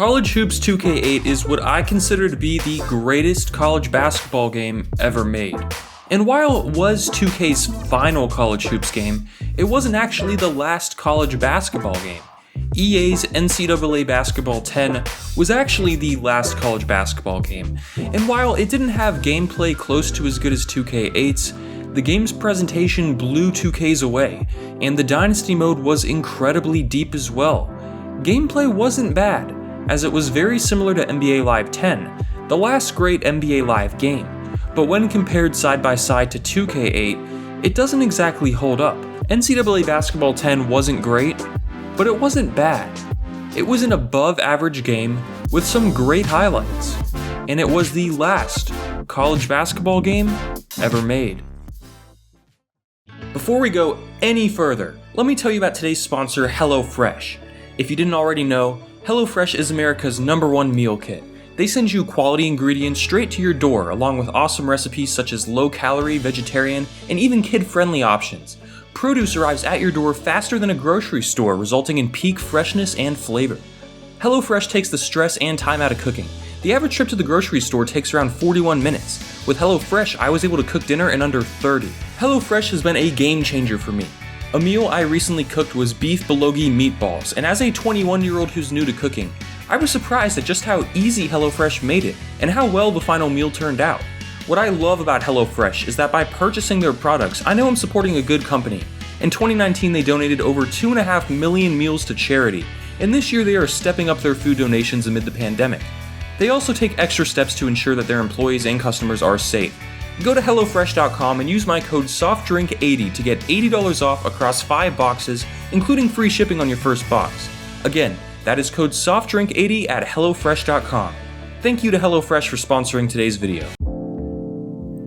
College Hoops 2K8 is what I consider to be the greatest college basketball game ever made. And while it was 2K's final College Hoops game, it wasn't actually the last college basketball game. EA's NCAA Basketball 10 was actually the last college basketball game, and while it didn't have gameplay close to as good as 2K8's, the game's presentation blew 2K's away, and the Dynasty mode was incredibly deep as well. Gameplay wasn't bad, as it was very similar to NBA Live 10, the last great NBA Live game, but when compared side by side to 2K8, it doesn't exactly hold up. NCAA Basketball 10 wasn't great, but it wasn't bad. It was an above average game with some great highlights, and it was the last college basketball game ever made. Before we go any further, let me tell you about today's sponsor, HelloFresh. If you didn't already know, HelloFresh is America's #1 meal kit. They send you quality ingredients straight to your door, along with awesome recipes such as low-calorie, vegetarian, and even kid-friendly options. Produce arrives at your door faster than a grocery store, resulting in peak freshness and flavor. HelloFresh takes the stress and time out of cooking. The average trip to the grocery store takes around 41 minutes. With HelloFresh, I was able to cook dinner in under 30. HelloFresh has been a game changer for me. A meal I recently cooked was beef bulgogi meatballs, and as a 21-year-old who's new to cooking, I was surprised at just how easy HelloFresh made it, and how well the final meal turned out. What I love about HelloFresh is that by purchasing their products, I know I'm supporting a good company. In 2019, they donated over 2.5 million meals to charity, and this year they are stepping up their food donations amid the pandemic. They also take extra steps to ensure that their employees and customers are safe. Go to HelloFresh.com and use my code SOFTDRINK80 to get $80 off across 5 boxes, including free shipping on your first box. Again, that is code SOFTDRINK80 at HelloFresh.com. Thank you to HelloFresh for sponsoring today's video.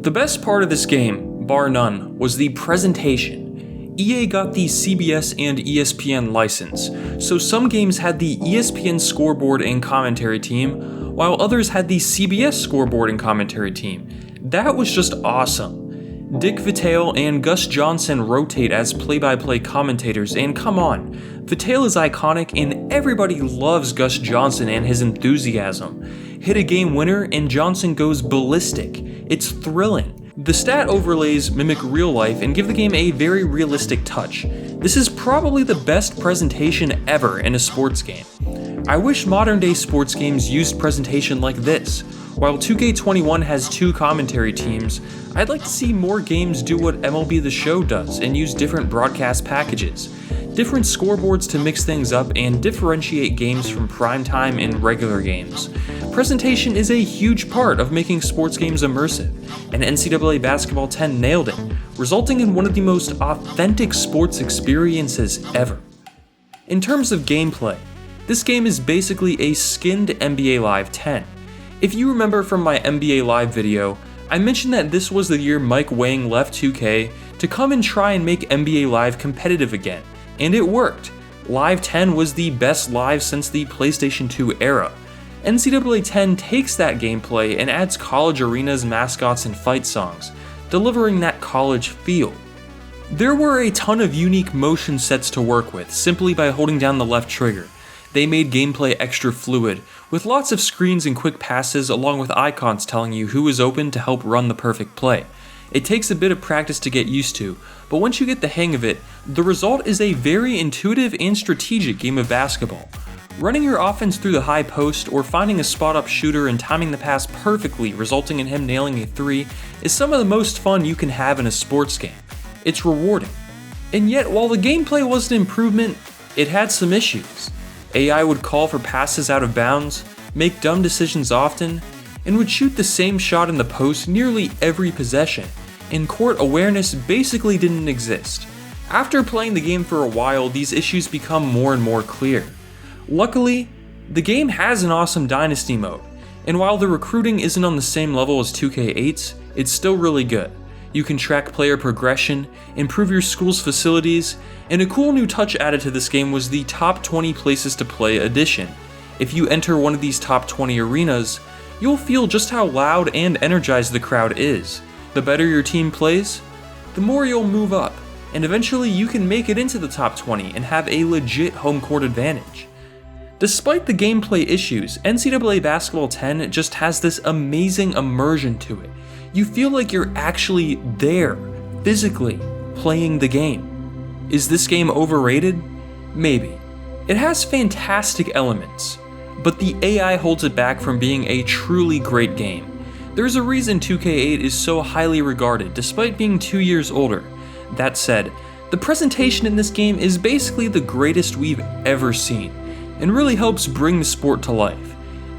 The best part of this game, bar none, was the presentation. EA got the CBS and ESPN license, so some games had the ESPN scoreboard and commentary team, while others had the CBS scoreboard and commentary team. That was just awesome. Dick Vitale and Gus Johnson rotate as play-by-play commentators, and come on, Vitale is iconic and everybody loves Gus Johnson and his enthusiasm. Hit a game winner and Johnson goes ballistic. It's thrilling. The stat overlays mimic real life and give the game a very realistic touch. This is probably the best presentation ever in a sports game. I wish modern day sports games used presentation like this. While 2K21 has 2 commentary teams, I'd like to see more games do what MLB The Show does and use different broadcast packages, different scoreboards to mix things up and differentiate games from primetime and regular games. Presentation is a huge part of making sports games immersive, and NCAA Basketball 10 nailed it, resulting in one of the most authentic sports experiences ever. In terms of gameplay, this game is basically a skinned NBA Live 10. If you remember from my NBA Live video, I mentioned that this was the year Mike Wang left 2K to come and try and make NBA Live competitive again, and it worked. Live 10 was the best Live since the PlayStation 2 era. NCAA 10 takes that gameplay and adds college arenas, mascots, and fight songs, delivering that college feel. There were a ton of unique motion sets to work with simply by holding down the left trigger. They made gameplay extra fluid, with lots of screens and quick passes along with icons telling you who is open to help run the perfect play. It takes a bit of practice to get used to, but once you get the hang of it, the result is a very intuitive and strategic game of basketball. Running your offense through the high post or finding a spot-up shooter and timing the pass perfectly, resulting in him nailing a 3, is some of the most fun you can have in a sports game. It's rewarding. And yet, while the gameplay was an improvement, it had some issues. AI would call for passes out of bounds, make dumb decisions often, and would shoot the same shot in the post nearly every possession, and court awareness basically didn't exist. After playing the game for a while, these issues become more and more clear. Luckily, the game has an awesome Dynasty mode, and while the recruiting isn't on the same level as 2K8's, it's still really good. You can track player progression, improve your school's facilities, and a cool new touch added to this game was the Top 20 Places to Play edition. If you enter one of these top 20 arenas, you'll feel just how loud and energized the crowd is. The better your team plays, the more you'll move up, and eventually you can make it into the top 20 and have a legit home court advantage. Despite the gameplay issues, NCAA Basketball 10 just has this amazing immersion to it. You feel like you're actually there, physically, playing the game. Is this game overrated? Maybe. It has fantastic elements, but the AI holds it back from being a truly great game. There's a reason 2K8 is so highly regarded despite being 2 years older. That said, the presentation in this game is basically the greatest we've ever seen, and really helps bring the sport to life.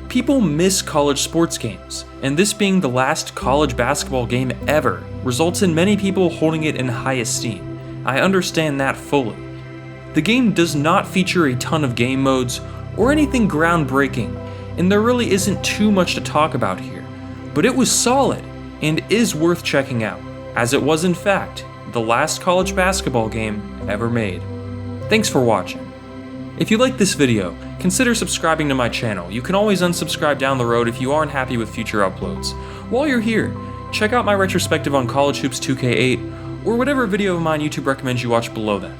People miss college sports games, and this being the last college basketball game ever results in many people holding it in high esteem. I understand that fully. The game does not feature a ton of game modes or anything groundbreaking, and there really isn't too much to talk about here, but it was solid and is worth checking out, as it was in fact the last college basketball game ever made. Thanks for watching. If you liked this video, consider subscribing to my channel. You can always unsubscribe down the road if you aren't happy with future uploads. While you're here, check out my retrospective on College Hoops 2K8, or whatever video of mine YouTube recommends you watch below that.